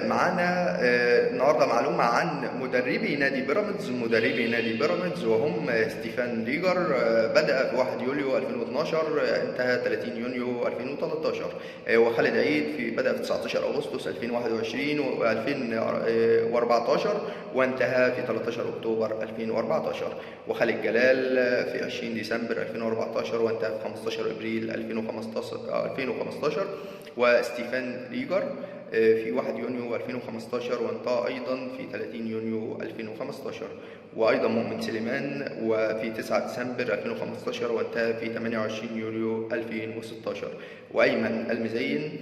معانا النهارده معلومة عن مدربي نادي بيراميدز. وهم ستيفان ليجر، بدأ في 1 يوليو 2012، انتهى 30 يونيو 2013. وخالد عيد بدأ في 19 أغسطس 2021 و2014 وانتهى في 13 أكتوبر 2014. وخالد جلال في 20 ديسمبر 2014 وانتهى في 15 أبريل 2015. وستيفان ليجر في 1 يونيو 2015 وانتهى أيضا في 30 يونيو 2015. وأيضا مؤمن سليمان وفي 9 ديسمبر 2015 وانتهى في 28 يوليو 2016. وأيمن المزين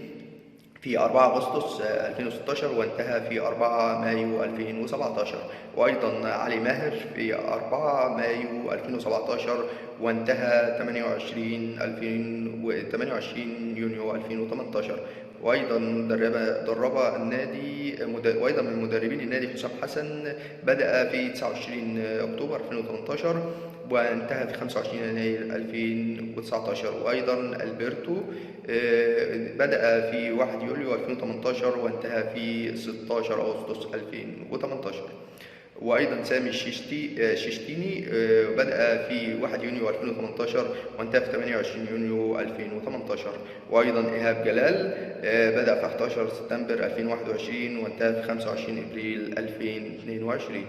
في 4 أغسطس 2016 وانتهى في 4 مايو 2017. وأيضا علي ماهر في 4 مايو 2017 وانتهى 28 يونيو 2018. وأيضا درب النادي وأيضا من مدربين النادي حسام حسن، بدأ في 29 أكتوبر 2018 وانتهى في 25 يناير 2019. وأيضا ألبرتو بدأ في 1 يوليو 2018 وانتهى في 16 أغسطس 2018. وأيضا سامي الشيشتيني بدأ في 1 يونيو 2018 وانتهى في 28 يونيو 2018. وأيضا إيهاب جلال بدأ في 11 سبتمبر 2021 وانتهى في 25 إبريل 2022.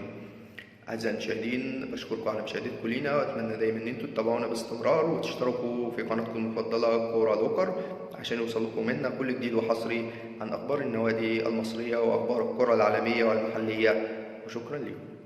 أعزائي المشاهدين، بشكركم على مشاهدتكم لينا، وأتمنى دايما إن انتوا تتابعونا باستمرار وتشتركوا في قناتكم المفضلة كورة لوكر عشان يوصلكم منا كل جديد وحصري عن أخبار النوادي المصرية وأخبار الكرة العالمية والمحلية. وشكرا لكم.